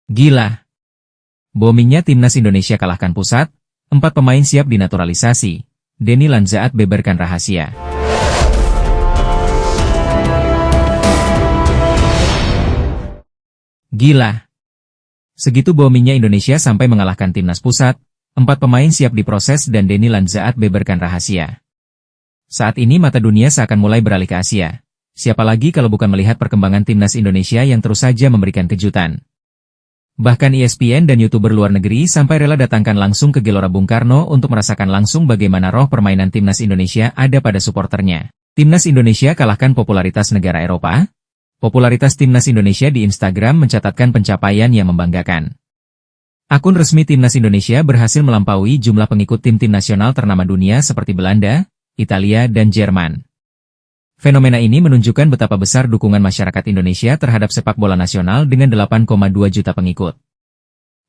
Gila. Boomingnya timnas Indonesia kalahkan pusat, 4 pemain siap dinaturalisasi. Denny Lanzaat beberkan rahasia. Gila. Segitu boomingnya Indonesia sampai mengalahkan timnas pusat, 4 pemain siap diproses dan Denny Lanzaat beberkan rahasia. Saat ini mata dunia seakan mulai beralih ke Asia. Siapa lagi kalau bukan melihat perkembangan timnas Indonesia yang terus saja memberikan kejutan. Bahkan ESPN dan YouTuber luar negeri sampai rela datangkan langsung ke Gelora Bung Karno untuk merasakan langsung bagaimana roh permainan timnas Indonesia ada pada suporternya. Timnas Indonesia kalahkan popularitas negara Eropa. Popularitas timnas Indonesia di Instagram mencatatkan pencapaian yang membanggakan. Akun resmi timnas Indonesia berhasil melampaui jumlah pengikut tim-tim nasional ternama dunia seperti Belanda, Italia, dan Jerman. Fenomena ini menunjukkan betapa besar dukungan masyarakat Indonesia terhadap sepak bola nasional dengan 8,2 juta pengikut.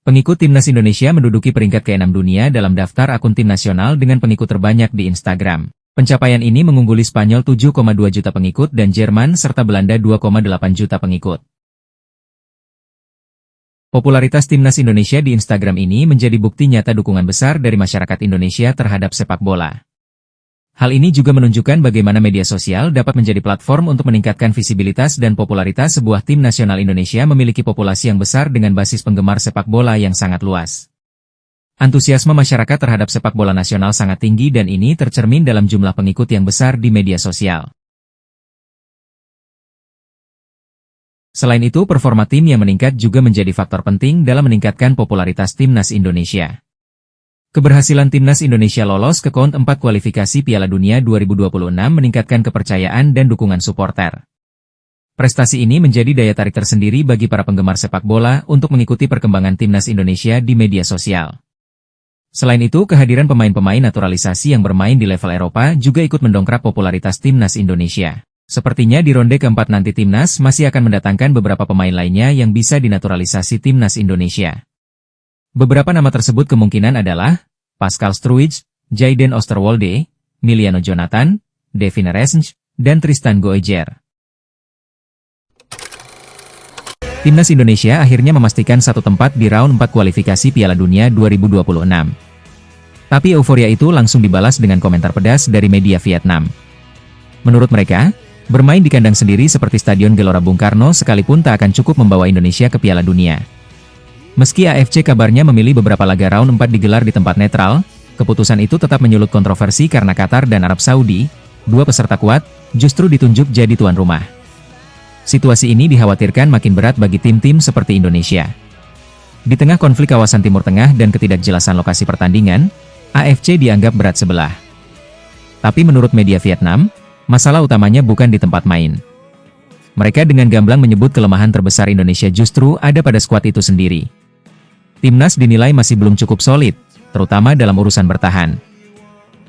Pengikut timnas Indonesia menduduki peringkat ke-6 dunia dalam daftar akun tim nasional dengan pengikut terbanyak di Instagram. Pencapaian ini mengungguli Spanyol 7,2 juta pengikut dan Jerman serta Belanda 2,8 juta pengikut. Popularitas timnas Indonesia di Instagram ini menjadi bukti nyata dukungan besar dari masyarakat Indonesia terhadap sepak bola. Hal ini juga menunjukkan bagaimana media sosial dapat menjadi platform untuk meningkatkan visibilitas dan popularitas sebuah tim nasional Indonesia memiliki populasi yang besar dengan basis penggemar sepak bola yang sangat luas. Antusiasme masyarakat terhadap sepak bola nasional sangat tinggi dan ini tercermin dalam jumlah pengikut yang besar di media sosial. Selain itu, performa tim yang meningkat juga menjadi faktor penting dalam meningkatkan popularitas timnas Indonesia. Keberhasilan timnas Indonesia lolos ke keempat kualifikasi Piala Dunia 2026 meningkatkan kepercayaan dan dukungan suporter. Prestasi ini menjadi daya tarik tersendiri bagi para penggemar sepak bola untuk mengikuti perkembangan timnas Indonesia di media sosial. Selain itu, kehadiran pemain-pemain naturalisasi yang bermain di level Eropa juga ikut mendongkrak popularitas timnas Indonesia. Sepertinya di ronde keempat nanti timnas masih akan mendatangkan beberapa pemain lainnya yang bisa dinaturalisasi timnas Indonesia. Beberapa nama tersebut kemungkinan adalah Pascal Struijk, Jayden Oosterwolde, Miliano Jonathan, Devin Reesnch, dan Tristan Goejer. Timnas Indonesia akhirnya memastikan satu tempat di round 4 kualifikasi Piala Dunia 2026. Tapi euforia itu langsung dibalas dengan komentar pedas dari media Vietnam. Menurut mereka, bermain di kandang sendiri seperti Stadion Gelora Bung Karno sekalipun tak akan cukup membawa Indonesia ke Piala Dunia. Meski AFC kabarnya memilih beberapa laga round 4 digelar di tempat netral, keputusan itu tetap menyulut kontroversi karena Qatar dan Arab Saudi, dua peserta kuat, justru ditunjuk jadi tuan rumah. Situasi ini dikhawatirkan makin berat bagi tim-tim seperti Indonesia. Di tengah konflik kawasan Timur Tengah dan ketidakjelasan lokasi pertandingan, AFC dianggap berat sebelah. Tapi menurut media Vietnam, masalah utamanya bukan di tempat main. Mereka dengan gamblang menyebut kelemahan terbesar Indonesia justru ada pada skuad itu sendiri. Timnas dinilai masih belum cukup solid, terutama dalam urusan bertahan.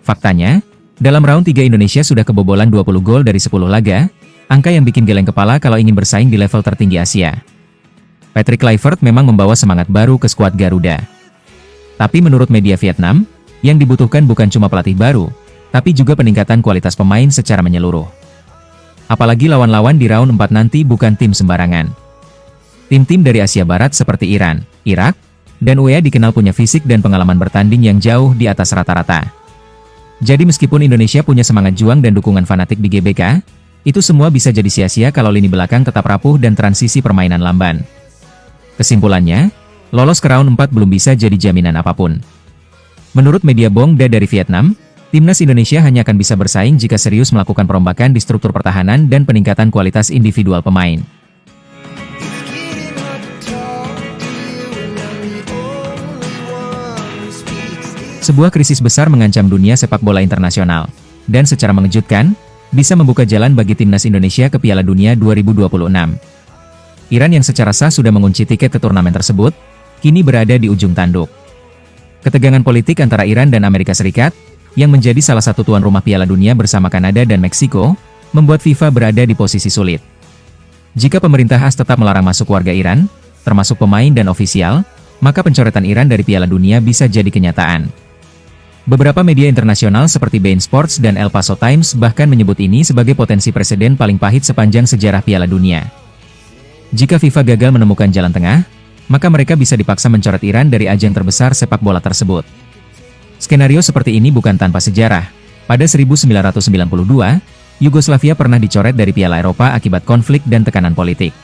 Faktanya, dalam round 3 Indonesia sudah kebobolan 20 gol dari 10 laga, angka yang bikin geleng kepala kalau ingin bersaing di level tertinggi Asia. Patrick Kluivert memang membawa semangat baru ke skuad Garuda. Tapi menurut media Vietnam, yang dibutuhkan bukan cuma pelatih baru, tapi juga peningkatan kualitas pemain secara menyeluruh. Apalagi lawan-lawan di round 4 nanti bukan tim sembarangan. Tim-tim dari Asia Barat seperti Iran, Irak, dan UEA dikenal punya fisik dan pengalaman bertanding yang jauh di atas rata-rata. Jadi meskipun Indonesia punya semangat juang dan dukungan fanatik di GBK, itu semua bisa jadi sia-sia kalau lini belakang tetap rapuh dan transisi permainan lamban. Kesimpulannya, lolos ke round 4 belum bisa jadi jaminan apapun. Menurut media Bong Da dari Vietnam, timnas Indonesia hanya akan bisa bersaing jika serius melakukan perombakan di struktur pertahanan dan peningkatan kualitas individual pemain. Sebuah krisis besar mengancam dunia sepak bola internasional, dan secara mengejutkan, bisa membuka jalan bagi timnas Indonesia ke Piala Dunia 2026. Iran yang secara sah sudah mengunci tiket ke turnamen tersebut, kini berada di ujung tanduk. Ketegangan politik antara Iran dan Amerika Serikat, yang menjadi salah satu tuan rumah Piala Dunia bersama Kanada dan Meksiko, membuat FIFA berada di posisi sulit. Jika pemerintah AS tetap melarang masuk warga Iran, termasuk pemain dan ofisial, maka pencoretan Iran dari Piala Dunia bisa jadi kenyataan. Beberapa media internasional seperti beIN Sports dan El Paso Times bahkan menyebut ini sebagai potensi presiden paling pahit sepanjang sejarah Piala Dunia. Jika FIFA gagal menemukan jalan tengah, maka mereka bisa dipaksa mencoret Iran dari ajang terbesar sepak bola tersebut. Skenario seperti ini bukan tanpa sejarah. Pada 1992, Yugoslavia pernah dicoret dari Piala Eropa akibat konflik dan tekanan politik.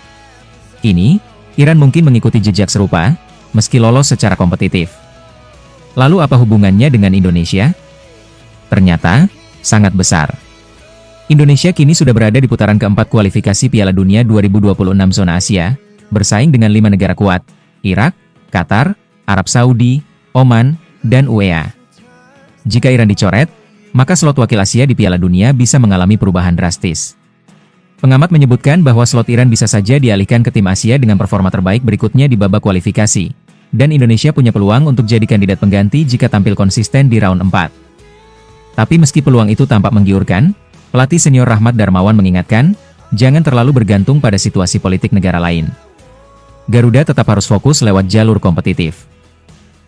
Kini, Iran mungkin mengikuti jejak serupa, meski lolos secara kompetitif. Lalu apa hubungannya dengan Indonesia? Ternyata, sangat besar. Indonesia kini sudah berada di putaran keempat kualifikasi Piala Dunia 2026 zona Asia, bersaing dengan 5 negara kuat, Irak, Qatar, Arab Saudi, Oman, dan UEA. Jika Iran dicoret, maka slot wakil Asia di Piala Dunia bisa mengalami perubahan drastis. Pengamat menyebutkan bahwa slot Iran bisa saja dialihkan ke tim Asia dengan performa terbaik berikutnya di babak kualifikasi, dan Indonesia punya peluang untuk jadi kandidat pengganti jika tampil konsisten di round 4. Tapi meski peluang itu tampak menggiurkan, pelatih senior Rahmat Darmawan mengingatkan, jangan terlalu bergantung pada situasi politik negara lain. Garuda tetap harus fokus lewat jalur kompetitif.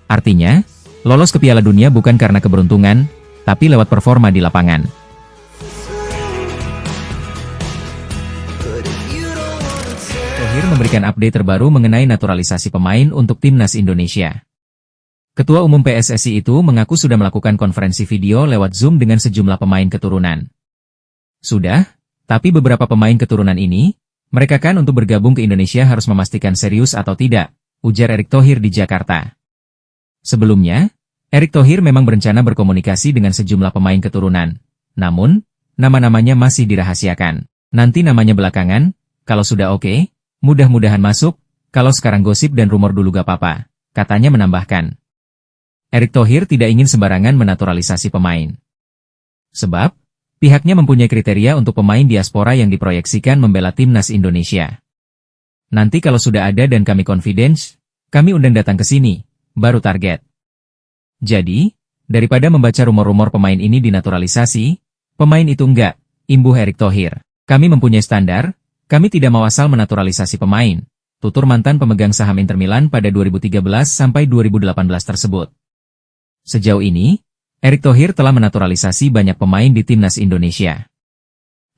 Artinya, lolos ke Piala Dunia bukan karena keberuntungan, tapi lewat performa di lapangan. Thohir memberikan update terbaru mengenai naturalisasi pemain untuk timnas Indonesia. Ketua Umum PSSI itu mengaku sudah melakukan konferensi video lewat Zoom dengan sejumlah pemain keturunan. Sudah, tapi beberapa pemain keturunan ini, mereka kan untuk bergabung ke Indonesia harus memastikan serius atau tidak, ujar Erick Thohir di Jakarta. Sebelumnya, Erick Thohir memang berencana berkomunikasi dengan sejumlah pemain keturunan. Namun, nama-namanya masih dirahasiakan. Nanti namanya belakangan, kalau sudah oke, mudah-mudahan masuk, kalau sekarang gosip dan rumor dulu gak apa-apa, katanya menambahkan. Erick Thohir tidak ingin sembarangan menaturalisasi pemain. Sebab, pihaknya mempunyai kriteria untuk pemain diaspora yang diproyeksikan membela timnas Indonesia. Nanti kalau sudah ada dan kami confidence, kami undang datang ke sini, baru target. Jadi, daripada membaca rumor-rumor pemain ini dinaturalisasi, pemain itu enggak, imbuh Erick Thohir. Kami mempunyai standar, kami tidak mau asal menaturalisasi pemain, tutur mantan pemegang saham Inter Milan pada 2013 sampai 2018 tersebut. Sejauh ini, Erick Thohir telah menaturalisasi banyak pemain di timnas Indonesia.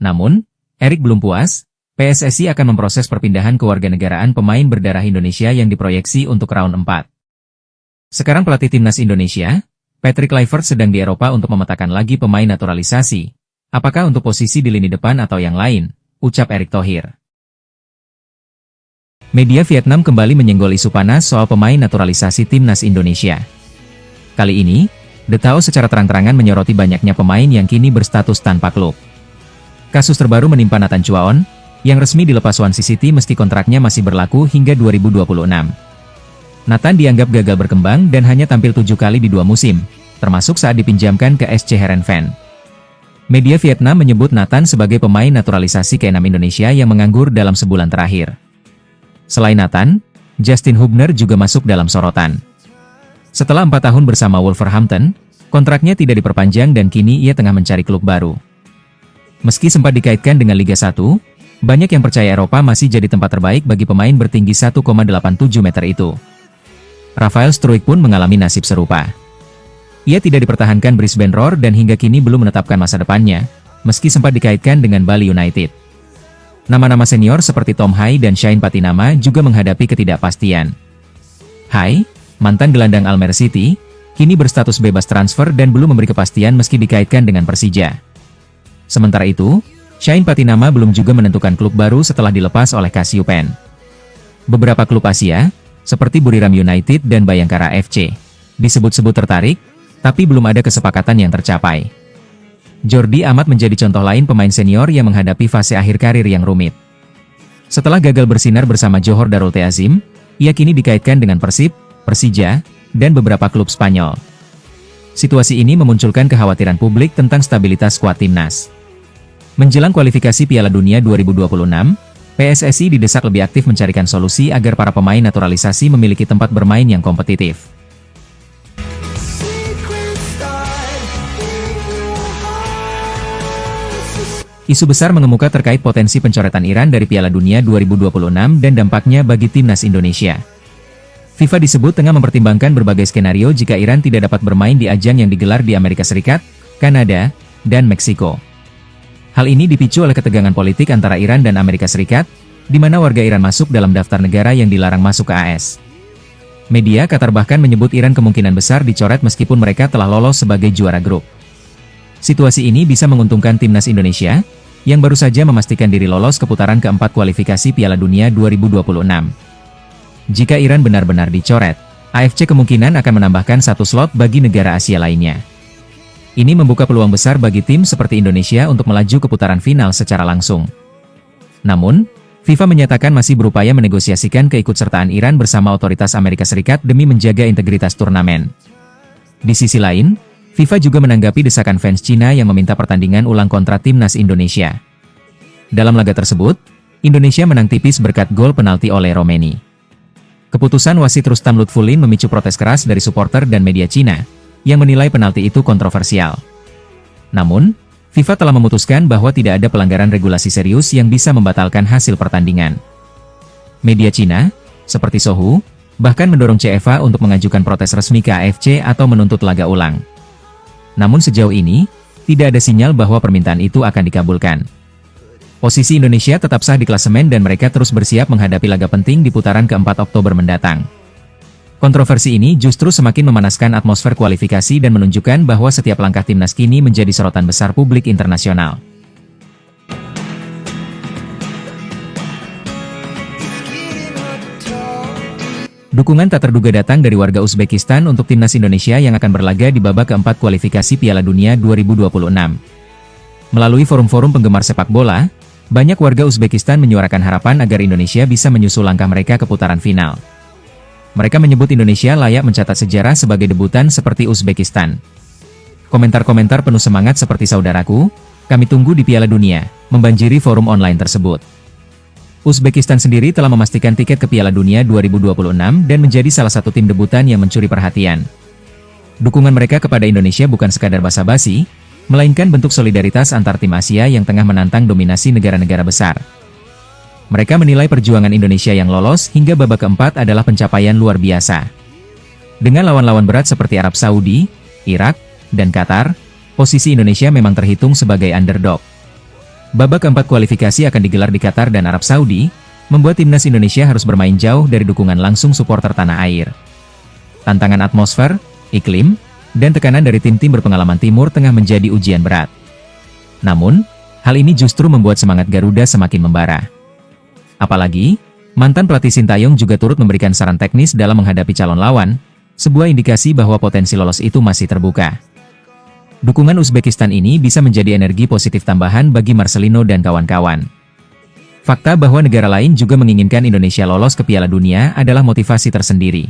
Namun, Erick belum puas, PSSI akan memproses perpindahan kewarganegaraan pemain berdarah Indonesia yang diproyeksi untuk round 4. Sekarang pelatih timnas Indonesia, Patrick Kluivert sedang di Eropa untuk memetakan lagi pemain naturalisasi. Apakah untuk posisi di lini depan atau yang lain, ucap Erick Thohir. Media Vietnam kembali menyenggol isu panas soal pemain naturalisasi timnas Indonesia. Kali ini, The Tao secara terang-terangan menyoroti banyaknya pemain yang kini berstatus tanpa klub. Kasus terbaru menimpa Nathan Chuaon, yang resmi dilepas Swansea City meski kontraknya masih berlaku hingga 2026. Nathan dianggap gagal berkembang dan hanya tampil 7 kali di 2 musim, termasuk saat dipinjamkan ke SC Heerenveen. Media Vietnam menyebut Nathan sebagai pemain naturalisasi ke-6 Indonesia yang menganggur dalam sebulan terakhir. Selain Nathan, Justin Hubner juga masuk dalam sorotan. Setelah 4 tahun bersama Wolverhampton, kontraknya tidak diperpanjang dan kini ia tengah mencari klub baru. Meski sempat dikaitkan dengan Liga 1, banyak yang percaya Eropa masih jadi tempat terbaik bagi pemain bertinggi 1,87 meter itu. Rafael Struijk pun mengalami nasib serupa. Ia tidak dipertahankan Brisbane Roar dan hingga kini belum menetapkan masa depannya, meski sempat dikaitkan dengan Bali United. Nama-nama senior seperti Tom Hai dan Shane Patinama juga menghadapi ketidakpastian. Hai, mantan gelandang Almere City, kini berstatus bebas transfer dan belum memberi kepastian meski dikaitkan dengan Persija. Sementara itu, Shane Patinama belum juga menentukan klub baru setelah dilepas oleh Kasiopen. Beberapa klub Asia, seperti Buriram United dan Bayangkara FC, disebut-sebut tertarik, tapi belum ada kesepakatan yang tercapai. Jordi Amat menjadi contoh lain pemain senior yang menghadapi fase akhir karir yang rumit. Setelah gagal bersinar bersama Johor Darul Ta'zim, ia kini dikaitkan dengan Persib, Persija, dan beberapa klub Spanyol. Situasi ini memunculkan kekhawatiran publik tentang stabilitas skuad timnas. Menjelang kualifikasi Piala Dunia 2026, PSSI didesak lebih aktif mencarikan solusi agar para pemain naturalisasi memiliki tempat bermain yang kompetitif. Isu besar mengemuka terkait potensi pencoretan Iran dari Piala Dunia 2026 dan dampaknya bagi timnas Indonesia. FIFA disebut tengah mempertimbangkan berbagai skenario jika Iran tidak dapat bermain di ajang yang digelar di Amerika Serikat, Kanada, dan Meksiko. Hal ini dipicu oleh ketegangan politik antara Iran dan Amerika Serikat, di mana warga Iran masuk dalam daftar negara yang dilarang masuk ke AS. Media Qatar bahkan menyebut Iran kemungkinan besar dicoret meskipun mereka telah lolos sebagai juara grup. Situasi ini bisa menguntungkan timnas Indonesia, yang baru saja memastikan diri lolos ke putaran keempat kualifikasi Piala Dunia 2026. Jika Iran benar-benar dicoret, AFC kemungkinan akan menambahkan satu slot bagi negara Asia lainnya. Ini membuka peluang besar bagi tim seperti Indonesia untuk melaju ke putaran final secara langsung. Namun, FIFA menyatakan masih berupaya menegosiasikan keikutsertaan Iran bersama otoritas Amerika Serikat demi menjaga integritas turnamen. Di sisi lain, FIFA juga menanggapi desakan fans Cina yang meminta pertandingan ulang kontra timnas Indonesia. Dalam laga tersebut, Indonesia menang tipis berkat gol penalti oleh Romeni. Keputusan wasit Rustam Lutfulin memicu protes keras dari supporter dan media Cina, yang menilai penalti itu kontroversial. Namun, FIFA telah memutuskan bahwa tidak ada pelanggaran regulasi serius yang bisa membatalkan hasil pertandingan. Media Cina, seperti Sohu, bahkan mendorong CFA untuk mengajukan protes resmi ke AFC atau menuntut laga ulang. Namun sejauh ini, tidak ada sinyal bahwa permintaan itu akan dikabulkan. Posisi Indonesia tetap sah di klasemen dan mereka terus bersiap menghadapi laga penting di putaran keempat Oktober mendatang. Kontroversi ini justru semakin memanaskan atmosfer kualifikasi dan menunjukkan bahwa setiap langkah timnas kini menjadi sorotan besar publik internasional. Dukungan tak terduga datang dari warga Uzbekistan untuk timnas Indonesia yang akan berlaga di babak keempat kualifikasi Piala Dunia 2026. Melalui forum-forum penggemar sepak bola, banyak warga Uzbekistan menyuarakan harapan agar Indonesia bisa menyusul langkah mereka ke putaran final. Mereka menyebut Indonesia layak mencatat sejarah sebagai debutan seperti Uzbekistan. Komentar-komentar penuh semangat seperti "Saudaraku, kami tunggu di Piala Dunia" membanjiri forum online tersebut. Uzbekistan sendiri telah memastikan tiket ke Piala Dunia 2026 dan menjadi salah satu tim debutan yang mencuri perhatian. Dukungan mereka kepada Indonesia bukan sekadar basa-basi, melainkan bentuk solidaritas antar tim Asia yang tengah menantang dominasi negara-negara besar. Mereka menilai perjuangan Indonesia yang lolos hingga babak keempat adalah pencapaian luar biasa. Dengan lawan-lawan berat seperti Arab Saudi, Irak, dan Qatar, posisi Indonesia memang terhitung sebagai underdog. Babak keempat kualifikasi akan digelar di Qatar dan Arab Saudi, membuat timnas Indonesia harus bermain jauh dari dukungan langsung supporter tanah air. Tantangan atmosfer, iklim, dan tekanan dari tim-tim berpengalaman Timur Tengah menjadi ujian berat. Namun, hal ini justru membuat semangat Garuda semakin membara. Apalagi, mantan pelatih Sintayong juga turut memberikan saran teknis dalam menghadapi calon lawan, sebuah indikasi bahwa potensi lolos itu masih terbuka. Dukungan Uzbekistan ini bisa menjadi energi positif tambahan bagi Marcelino dan kawan-kawan. Fakta bahwa negara lain juga menginginkan Indonesia lolos ke Piala Dunia adalah motivasi tersendiri.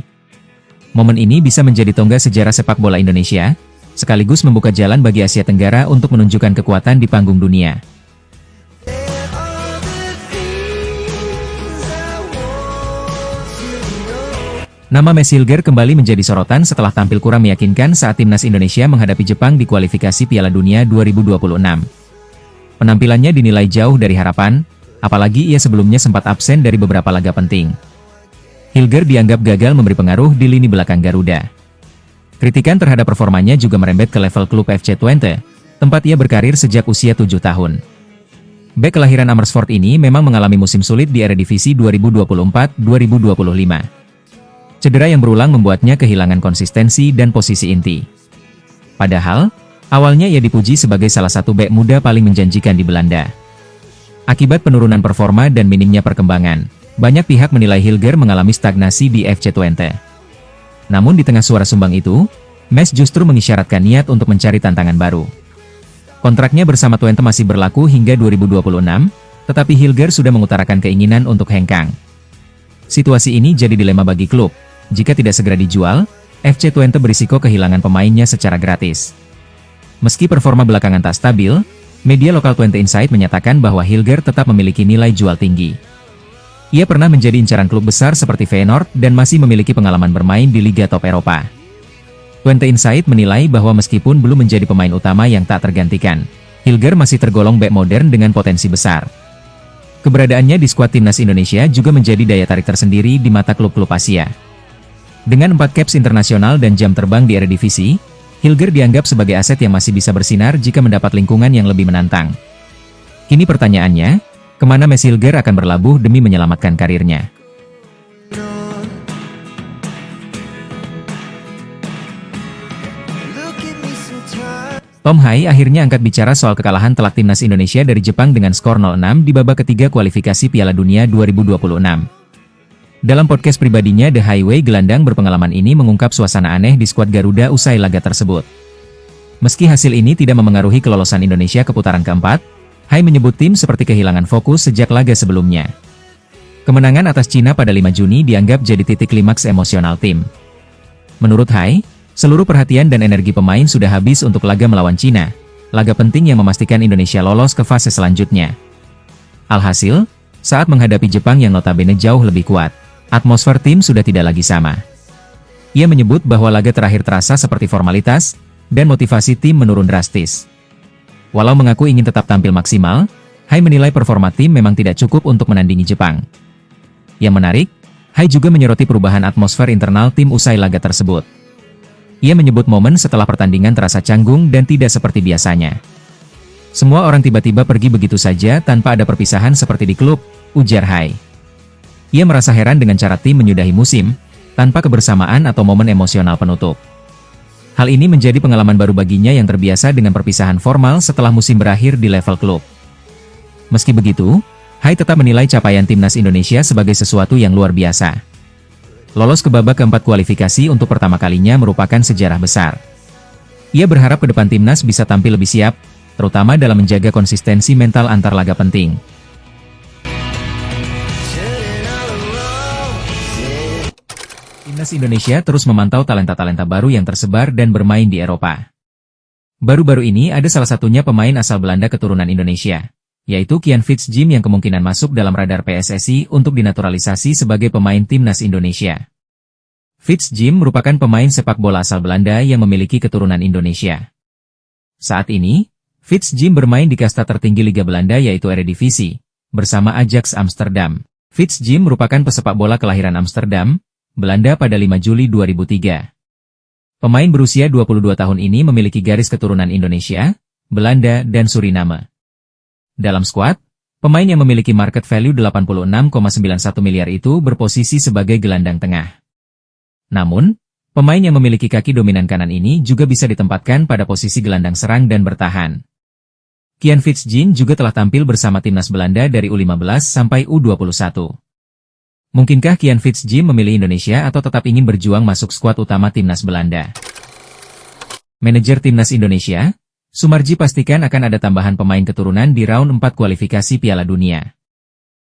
Momen ini bisa menjadi tonggak sejarah sepak bola Indonesia, sekaligus membuka jalan bagi Asia Tenggara untuk menunjukkan kekuatan di panggung dunia. Nama Messi Hilger kembali menjadi sorotan setelah tampil kurang meyakinkan saat timnas Indonesia menghadapi Jepang di kualifikasi Piala Dunia 2026. Penampilannya dinilai jauh dari harapan, apalagi ia sebelumnya sempat absen dari beberapa laga penting. Hilger dianggap gagal memberi pengaruh di lini belakang Garuda. Kritikan terhadap performanya juga merembet ke level klub FC Twente, tempat ia berkarir sejak usia 7 tahun. Bek kelahiran Amersfoort ini memang mengalami musim sulit di Eredivisie 2024-2025. Cedera yang berulang membuatnya kehilangan konsistensi dan posisi inti. Padahal, awalnya ia dipuji sebagai salah satu bek muda paling menjanjikan di Belanda. Akibat penurunan performa dan minimnya perkembangan, banyak pihak menilai Hilger mengalami stagnasi di FC Twente. Namun di tengah suara sumbang itu, Mes justru mengisyaratkan niat untuk mencari tantangan baru. Kontraknya bersama Twente masih berlaku hingga 2026, tetapi Hilger sudah mengutarakan keinginan untuk hengkang. Situasi ini jadi dilema bagi klub. Jika tidak segera dijual, FC Twente berisiko kehilangan pemainnya secara gratis. Meski performa belakangan tak stabil, media lokal Twente Insight menyatakan bahwa Hilger tetap memiliki nilai jual tinggi. Ia pernah menjadi incaran klub besar seperti Feyenoord dan masih memiliki pengalaman bermain di Liga Top Eropa. Twente Insight menilai bahwa meskipun belum menjadi pemain utama yang tak tergantikan, Hilger masih tergolong bek modern dengan potensi besar. Keberadaannya di skuad timnas Indonesia juga menjadi daya tarik tersendiri di mata klub-klub Asia. Dengan 4 caps internasional dan jam terbang di Eredivisie, Hilger dianggap sebagai aset yang masih bisa bersinar jika mendapat lingkungan yang lebih menantang. Kini pertanyaannya, kemana Messi Hilger akan berlabuh demi menyelamatkan karirnya? Tom Hai akhirnya angkat bicara soal kekalahan telak timnas Indonesia dari Jepang dengan skor 0-6 di babak ketiga kualifikasi Piala Dunia 2026. Dalam podcast pribadinya, The Highway gelandang berpengalaman ini mengungkap suasana aneh di skuad Garuda usai laga tersebut. Meski hasil ini tidak memengaruhi kelolosan Indonesia ke putaran keempat, Hai menyebut tim seperti kehilangan fokus sejak laga sebelumnya. Kemenangan atas Cina pada 5 Juni dianggap jadi titik klimaks emosional tim. Menurut Hai, seluruh perhatian dan energi pemain sudah habis untuk laga melawan Cina, laga penting yang memastikan Indonesia lolos ke fase selanjutnya. Alhasil, saat menghadapi Jepang yang notabene jauh lebih kuat, atmosfer tim sudah tidak lagi sama. Ia menyebut bahwa laga terakhir terasa seperti formalitas, dan motivasi tim menurun drastis. Walau mengaku ingin tetap tampil maksimal, Hai menilai performa tim memang tidak cukup untuk menandingi Jepang. Yang menarik, Hai juga menyoroti perubahan atmosfer internal tim usai laga tersebut. Ia menyebut momen setelah pertandingan terasa canggung dan tidak seperti biasanya. Semua orang tiba-tiba pergi begitu saja tanpa ada perpisahan seperti di klub, ujar Hai. Ia merasa heran dengan cara tim menyudahi musim, tanpa kebersamaan atau momen emosional penutup. Hal ini menjadi pengalaman baru baginya yang terbiasa dengan perpisahan formal setelah musim berakhir di level klub. Meski begitu, Hai tetap menilai capaian timnas Indonesia sebagai sesuatu yang luar biasa. Lolos ke babak keempat kualifikasi untuk pertama kalinya merupakan sejarah besar. Ia berharap ke depan timnas bisa tampil lebih siap, terutama dalam menjaga konsistensi mental antar laga penting. Timnas Indonesia terus memantau talenta-talenta baru yang tersebar dan bermain di Eropa. Baru-baru ini ada salah satunya pemain asal Belanda keturunan Indonesia, yaitu Kian Fitzjim yang kemungkinan masuk dalam radar PSSI untuk dinaturalisasi sebagai pemain timnas Indonesia. Fitzjim merupakan pemain sepak bola asal Belanda yang memiliki keturunan Indonesia. Saat ini, Fitzjim bermain di kasta tertinggi Liga Belanda yaitu Eredivisie, bersama Ajax Amsterdam. Fitzjim merupakan pesepak bola kelahiran Amsterdam, Belanda pada 5 Juli 2003. Pemain berusia 22 tahun ini memiliki garis keturunan Indonesia, Belanda, dan Suriname. Dalam skuad, pemain yang memiliki market value 86,91 miliar itu berposisi sebagai gelandang tengah. Namun, pemain yang memiliki kaki dominan kanan ini juga bisa ditempatkan pada posisi gelandang serang dan bertahan. Kian Fitzjim juga telah tampil bersama timnas Belanda dari U15 sampai U21. Mungkinkah Kian Fitzjim memilih Indonesia atau tetap ingin berjuang masuk skuad utama timnas Belanda? Manajer timnas Indonesia, Sumarji pastikan akan ada tambahan pemain keturunan di round 4 kualifikasi Piala Dunia.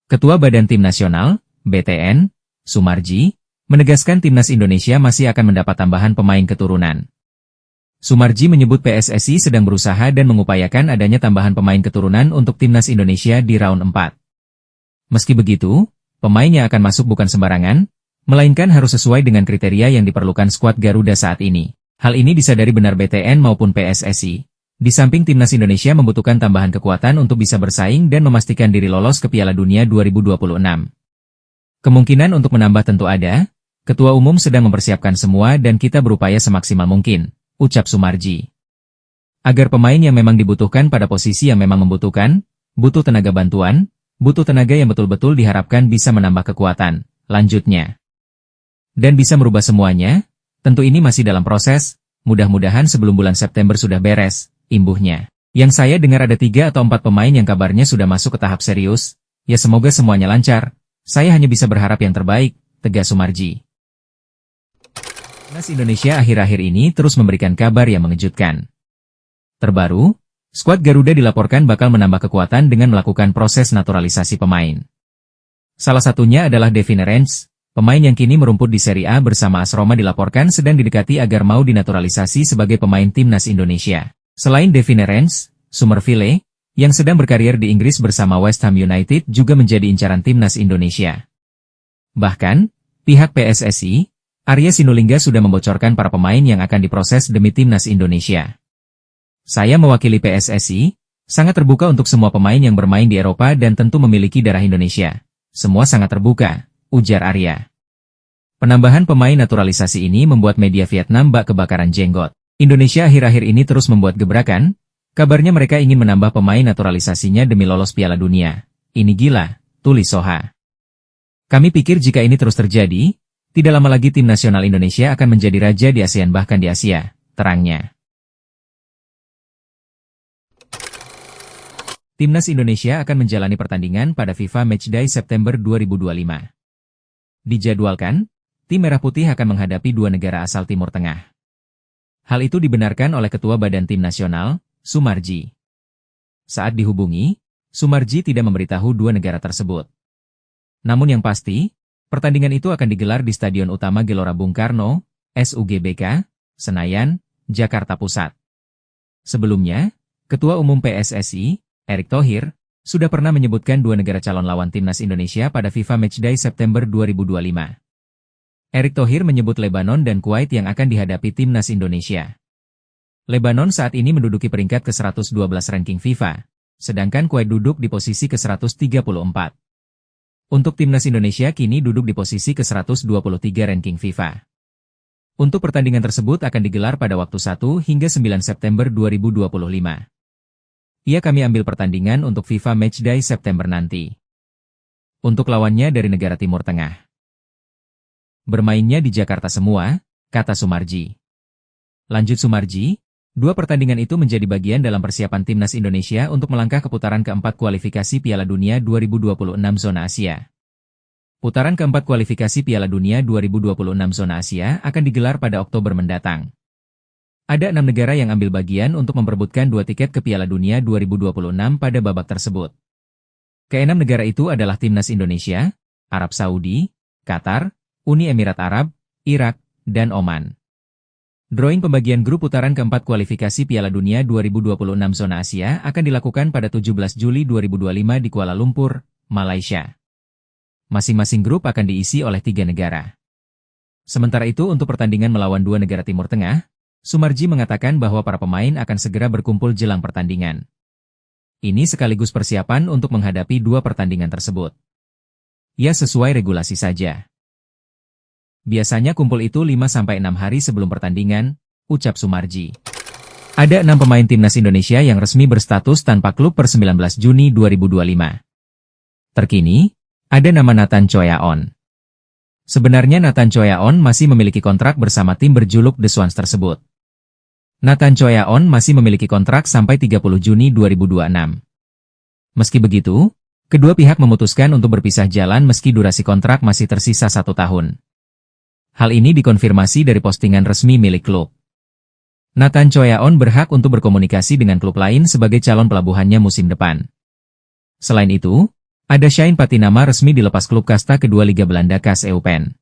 Ketua Badan Tim Nasional, BTN, Sumarji, menegaskan timnas Indonesia masih akan mendapat tambahan pemain keturunan. Sumarji menyebut PSSI sedang berusaha dan mengupayakan adanya tambahan pemain keturunan untuk timnas Indonesia di round 4. Meski begitu, pemain yang akan masuk bukan sembarangan, melainkan harus sesuai dengan kriteria yang diperlukan skuad Garuda saat ini. Hal ini disadari benar BTN maupun PSSI. Di samping timnas Indonesia membutuhkan tambahan kekuatan untuk bisa bersaing dan memastikan diri lolos ke Piala Dunia 2026. Kemungkinan untuk menambah tentu ada, Ketua Umum sedang mempersiapkan semua dan kita berupaya semaksimal mungkin, ucap Sumarji. Agar pemain yang memang dibutuhkan pada posisi yang memang membutuhkan, butuh tenaga bantuan, butuh tenaga yang betul-betul diharapkan bisa menambah kekuatan, lanjutnya. Dan bisa merubah semuanya, tentu ini masih dalam proses, mudah-mudahan sebelum bulan September sudah beres, imbuhnya. Yang saya dengar ada 3 atau 4 pemain yang kabarnya sudah masuk ke tahap serius, ya semoga semuanya lancar, saya hanya bisa berharap yang terbaik, tegas Sumarji. Timnas Indonesia akhir-akhir ini terus memberikan kabar yang mengejutkan. Terbaru, skuad Garuda dilaporkan bakal menambah kekuatan dengan melakukan proses naturalisasi pemain. Salah satunya adalah Devin Renz, pemain yang kini merumput di Serie A bersama AS Roma dilaporkan sedang didekati agar mau dinaturalisasi sebagai pemain timnas Indonesia. Selain Devin Renz, Summerville, yang sedang berkarir di Inggris bersama West Ham United juga menjadi incaran timnas Indonesia. Bahkan, pihak PSSI, Arya Sinulinga sudah membocorkan para pemain yang akan diproses demi timnas Indonesia. Saya mewakili PSSI, sangat terbuka untuk semua pemain yang bermain di Eropa dan tentu memiliki darah Indonesia. Semua sangat terbuka, ujar Arya. Penambahan pemain naturalisasi ini membuat media Vietnam bak kebakaran jenggot. Indonesia akhir-akhir ini terus membuat gebrakan, kabarnya mereka ingin menambah pemain naturalisasinya demi lolos Piala Dunia. Ini gila, tulis Soha. Kami pikir jika ini terus terjadi, tidak lama lagi tim nasional Indonesia akan menjadi raja di ASEAN bahkan di Asia, terangnya. Timnas Indonesia akan menjalani pertandingan pada FIFA Matchday September 2025. Dijadwalkan, tim Merah Putih akan menghadapi dua negara asal Timur Tengah. Hal itu dibenarkan oleh Ketua Badan Tim Nasional, Sumarji. Saat dihubungi, Sumarji tidak memberitahu dua negara tersebut. Namun yang pasti, pertandingan itu akan digelar di Stadion Utama Gelora Bung Karno, SUGBK, Senayan, Jakarta Pusat. Sebelumnya, Ketua Umum PSSI, Erick Thohir, sudah pernah menyebutkan dua negara calon lawan Timnas Indonesia pada FIFA Matchday September 2025. Erick Thohir menyebut Lebanon dan Kuwait yang akan dihadapi Timnas Indonesia. Lebanon saat ini menduduki peringkat ke-112 ranking FIFA, sedangkan Kuwait duduk di posisi ke-134. Untuk Timnas Indonesia kini duduk di posisi ke-123 ranking FIFA. Untuk pertandingan tersebut akan digelar pada waktu 1 hingga 9 September 2025. Kami ambil pertandingan untuk FIFA Matchday September nanti. Untuk lawannya dari negara Timur Tengah. Bermainnya di Jakarta semua, kata Sumarji. Lanjut Sumarji, dua pertandingan itu menjadi bagian dalam persiapan Timnas Indonesia untuk melangkah ke putaran keempat kualifikasi Piala Dunia 2026 Zona Asia. Putaran keempat kualifikasi Piala Dunia 2026 Zona Asia akan digelar pada Oktober mendatang. Ada 6 negara yang ambil bagian untuk memperebutkan 2 tiket ke Piala Dunia 2026 pada babak tersebut. Ke-6 negara itu adalah Timnas Indonesia, Arab Saudi, Qatar, Uni Emirat Arab, Irak, dan Oman. Drawing pembagian grup putaran keempat kualifikasi Piala Dunia 2026 Zona Asia akan dilakukan pada 17 Juli 2025 di Kuala Lumpur, Malaysia. Masing-masing grup akan diisi oleh 3 negara. Sementara itu untuk pertandingan melawan 2 negara Timur Tengah, Sumarji mengatakan bahwa para pemain akan segera berkumpul jelang pertandingan. Ini sekaligus persiapan untuk menghadapi 2 pertandingan tersebut. Ya sesuai regulasi saja. Biasanya kumpul itu 5-6 hari sebelum pertandingan, ucap Sumarji. Ada 6 pemain Timnas Indonesia yang resmi berstatus tanpa klub per 19 Juni 2025. Terkini, ada nama Nathan Choyaon. Sebenarnya Nathan Choyaon masih memiliki kontrak bersama tim berjuluk The Swans tersebut. Nathan Choyaon masih memiliki kontrak sampai 30 Juni 2026. Meski begitu, kedua pihak memutuskan untuk berpisah jalan meski durasi kontrak masih tersisa 1 tahun. Hal ini dikonfirmasi dari postingan resmi milik klub. Nathan Choyaon berhak untuk berkomunikasi dengan klub lain sebagai calon pelabuhannya musim depan. Selain itu, ada Shane Patinama resmi dilepas klub kasta kedua Liga Belanda KAS Eupen.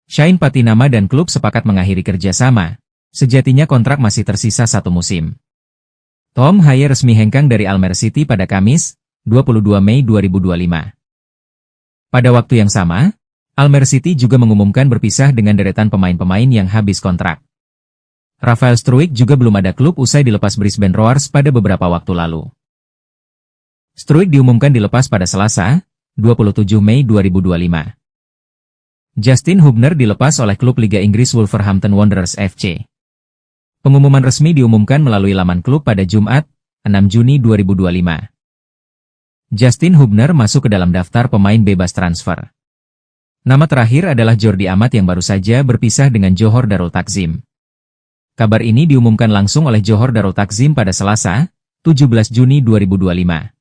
Shane Patinama dan klub sepakat mengakhiri kerjasama. Sejatinya kontrak masih tersisa 1 musim. Tom Haye resmi hengkang dari Almere City pada Kamis, 22 Mei 2025. Pada waktu yang sama, Almere City juga mengumumkan berpisah dengan deretan pemain-pemain yang habis kontrak. Rafael Struijk juga belum ada klub usai dilepas Brisbane Roars pada beberapa waktu lalu. Struijk diumumkan dilepas pada Selasa, 27 Mei 2025. Justin Hubner dilepas oleh klub Liga Inggris Wolverhampton Wanderers FC. Pengumuman resmi diumumkan melalui laman klub pada Jumat, 6 Juni 2025. Justin Hubner masuk ke dalam daftar pemain bebas transfer. Nama terakhir adalah Jordi Amat yang baru saja berpisah dengan Johor Darul Takzim. Kabar ini diumumkan langsung oleh Johor Darul Takzim pada Selasa, 17 Juni 2025.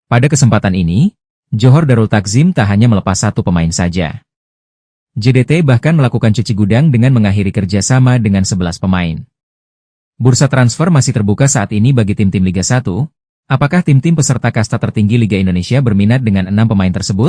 Pada kesempatan ini, Johor Darul Takzim tak hanya melepas 1 pemain saja. JDT bahkan melakukan cuci gudang dengan mengakhiri kerjasama dengan 11 pemain. Bursa transfer masih terbuka saat ini bagi tim-tim Liga 1. Apakah tim-tim peserta kasta tertinggi Liga Indonesia berminat dengan 6 pemain tersebut?